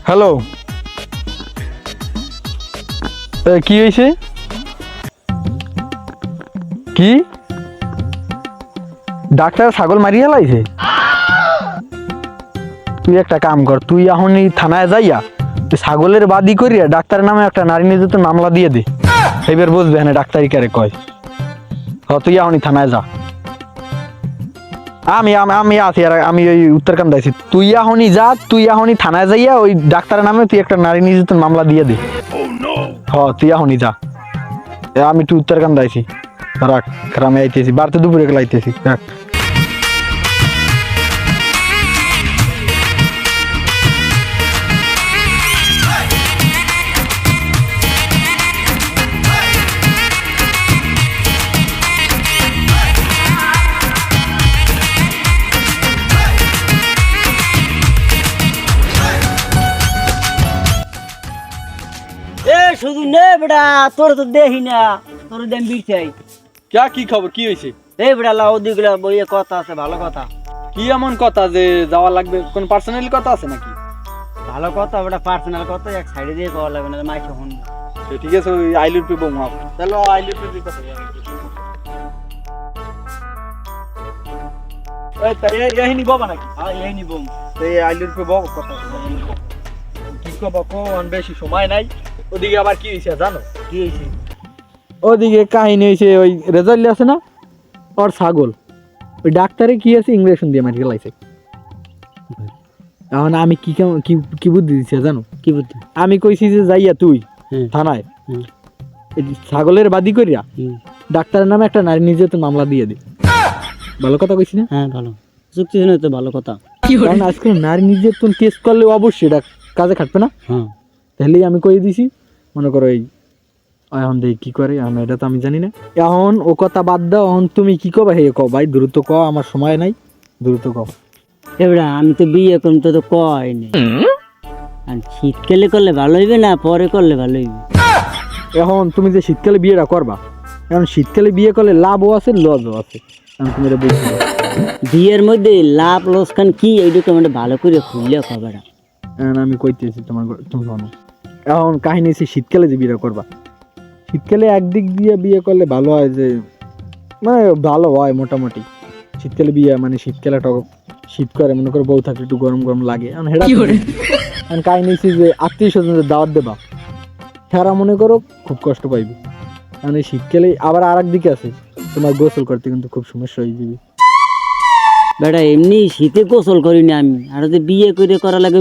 Hello, কি হয়েছে? কি ডাক্তার ছাগল মারিয়া লাইছে? তুই একটা কাম কর, তুই এখনই থানায় যাইয়া ছাগলের বাদী করিয়া ডাক্তারের নামে একটা নারী নির্যাতন মামলা দিয়ে দে। এবার বুঝবে হ্যাঁ ডাক্তারি কারে কয়। তুই এখনই থানায় যা। আমি আমি আছি, আর আমি ওই উত্তরকান্দ আছি। তুই এখনই যা, তুই এখনই থানায় যাইয়া ওই ডাক্তারের নামে তুই একটা নারী নির্যাতন মামলা দিয়ে দে। তুই এখনই যা। আমি একটু উত্তরকান্দ আছি, রাখ। আমি আইতেছি, বাড়তে দুপুরে আইতেছি, রাখ। শুধু নে বেটা, তোর তো দেখি না, তোর দেন বিছাই। কি খবর, কি হয়েছে? এই বেটা লাউ দিগুলা বইয়ে কথা আছে, ভালো কথা। কি এমন কথা যে যাওয়া লাগবে? কোন পার্সোনাল কথা আছে নাকি? ভালো কথা বেটা, পার্সোনাল কথা এক সাইডে দিয়ে কওয়া লাগবে না, মাইকে ফোন। ঠিক আছে, ওই আইলুর পে বম আপ। চলো আইলুর পে দি কথা। এই তাই এইনি বাবা নাকি? হ্যাঁ এইনি বম। এই আইলুর পে বম কথা। কি কব কোন, বেশি সময় নাই। ওদিকে আবার কি হইছে জানো? কি হইছে? ওদিকে কাহিনী হইছে, ওই রেজাল্ট আছে না ওর ছাগল, ওই ডাক্তারে কি আছে ইঞ্জেকশন দিয়ে মারি লাইছে। এখন আমি কি কি বুদ্ধি দিছে জানো? কি বুদ্ধি? আমি কইছি যে যাইয়া তুই থানায় ছাগলের বাদী করিয়া ডাক্তারের নামে একটা নারী নির্যাতন মামলা দিয়ে দে। ভালো কথা কইছি না? হ্যাঁ ভালো যুক্তি শুনে তো ভালো কথা। কারণ আজকাল নারী নির্যাতন কেস করলে অবশ্যই এটা কাজে খাটবে না। হ্যাঁ তাহলেই আমি কই দিছি, মনে করো এই এখন দেখি কি করে, এটা তো আমি জানি না। এখন ও কথা বাদ দাও, এখন তুমি কি কবা? হে কও ভাই, দ্রুত কও, আমার সময় নাই, দ্রুত কও। এবারে আমি তো বিয়ে করুন তো কয় নাই। আর শীতকালে করলে ভালো হইবে না পরে করলে ভালো হইবে? এখন তুমি যে শীতকালে বিয়েটা করবা, এখন শীতকালে বিয়ে করলে লাভও আছে লসও আছে। এখন তুমি এটা বুঝতে পারো। বিয়ের মধ্যে লাভ লোকসান কি এইটুকু আমরা ভালো করে খুললে খবর। এখন আমি কইতেছি তোমার, তুমি শোনো। এখন কাহিনী হচ্ছে শীতকালে যে বিয়েটা করবা, শীতকালে একদিক দিয়ে বিয়ে করলে ভালো হয়, যে মানে ভালো হয় মোটামুটি। শীতকালে বিয়ে মানে শীতকালে শীত করে, মনে করো বউ থাকলে একটু গরম গরম লাগে। এখন কাহিনী হচ্ছে যে আত্মীয় স্বজনদের দাওয়াত দেবা, তারা মনে করো খুব কষ্ট পাইবে। মানে শীতকালে আবার আর এক দিকে আছে, তোমার গোসল করতে কিন্তু খুব সমস্যা হয়ে যাবে। বেটা এমনি শীতে গোসল করি না আমি, আর যদি বিয়ে করে করা লাগে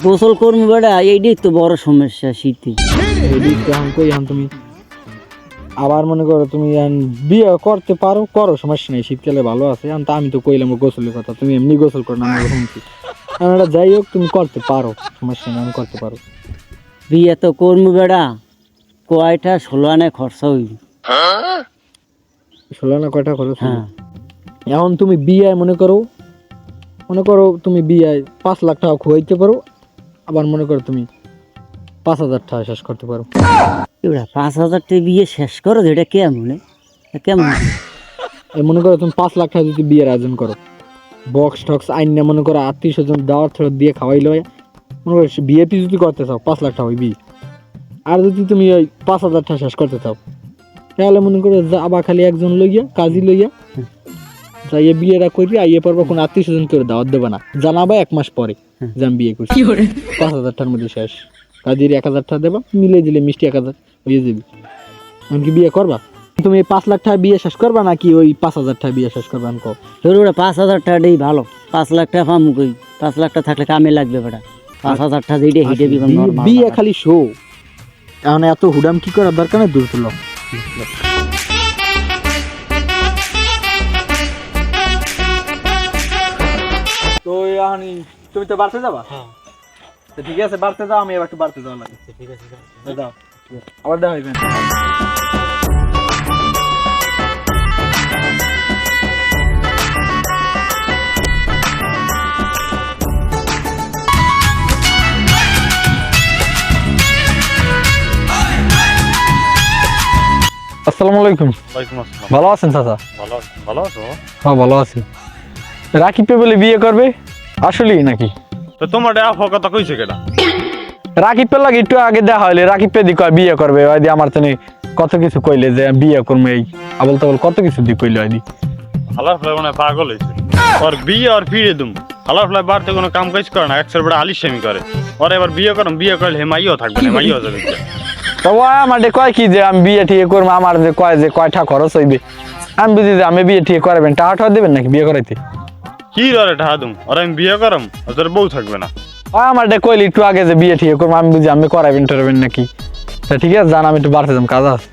গোসল করবো বেটা, এইটাই তো বড় সমস্যা শীতে। এখন কই, এখন তুমি আবার মনে করো তুমি বিয়ে করতে পারো, করো, সমস্যা নেই, শীতকালে ভালো আছে। এখন আমি তো কইলাম গোসলের কথা, তুমি এমনি গোসল করো না, আমি শুনছি। এটা যাই হোক, তুমি করতে পারো, সমস্যা নেই, আমি করতে পারো। বিয়ে তো করবো বেটা, কয়টা 16 আনায় খরচা হইবে। 16 না কয়টা খরচ? হ্যাঁ এখন তুমি বিয়ে মনে করো তুমি বিয়ে 5 লাখ টাকা খুয়াইতে পারো, আবার মনে করো তুমি 5,000 টাকা শেষ করতে পারো। এবার 5,000 টাকা বিয়ে শেষ করো, এটা কেমন কেমন? মনে করো তুমি 5 লাখ টাকা যদি বিয়ের আয়োজন করো, বক্স টক্স আইন না, মনে করো আত্মীয় স্বজন দাওয়াত ফেরত দিয়ে খাওয়াইলো, মনে করো বিয়ে যদি করতে চাও 5 লাখ টাকা ওই বিয়ে। আর যদি তুমি ওই 5,000 টাকা শেষ করতে চাও, তাহলে মনে করো যাবা খালি একজন লইয়া, কাজী লইয়া যাইয়ে বিয়েটা করি, আইয়ে পড়বা, কোনো আত্মীয় স্বজন করে দাওয়াত দেবে না, জানাবা 1 মাস পরে যে আমি বিয়ে করছি। 5,000 টাকার মধ্যে শেষ। কাজীর 1,000 টাকা দেবা, মিলে দিলে মিষ্টি 1,000 হয়ে যাবে। এমনকি বিয়ে করবা তুমি 5 লাখ টাকা বিয়ে শেষ করবা নাকি ওই 5,000 টাকা বিয়ে শেষ করবা? আনকো তোর ওটা 5,000 টাকাটাই ভালো। 5 লাখ টাকা পামু কই? 5 লাখ টাকা থাকলে কামে লাগবে বেটা। 5,000 টাকা যেটা হিটে বিকন নরমাল। বিয়ে খালি শো, এখন এত হুডাম কি করার দরকার নেই, দূর তুলো। তো তুমি তো বাড়তে যাবা? হ্যাঁ ঠিক আছে, বাড়তে যাও, আমি এবার একটু বাড়তে যাওয়া লাগে। ঠিক আছে দাও, আবার দেখা হইবে। আসসালামু আলাইকুম। ওয়ালাইকুম আসসালাম। ভালো আছেন চাচা? ভালো আছো? হ্যাঁ ভালো আছি। রাকিব বলে বিয়ে করবে আসলেই নাকি? তো তোমার কথা কইছে কেডা? রাকিবের লাগে একটু আগে দেখা হইলে রাকিব দি কয় বিয়ে করবে ওই দি আমার তো কত কিছু কইলে যে বিয়ে করবো এই আবল তাবল কত কিছু দি কইলে ওই দি হালার ফ্লাই মানে পাগল হয়েছে ওর বিয়ে আর ফিরে দুম হালার ফ্লাই বাড়িতে কোনো কাম কাজ করে না একশোর বেড়া আলিস্বামি করে ওর এবার বিয়ে করম বিয়ে করলে হেমাইও থাকবে না হেমাইও যাবে তো ও আমার কয় কি যে আমি বিয়ে ঠিক করবো আমার যে কয়টা খরচ হইবে আমি বুঝি যে আমি বিয়ে ঠিক করাবেন টাকা টাকা দেবেন নাকি বিয়ে করাইতে কি রে টাহা দুম ওর আমি বিয়ে করম তোর বউ থাকবে না ও আমার কইলি একটু আগে যে বিয়ে ঠিক করবো আমি বুঝি আমি করাবেন টরাবেন নাকি তা ঠিক আছে জান আমি একটু বাড়তে যাম কাজ আছে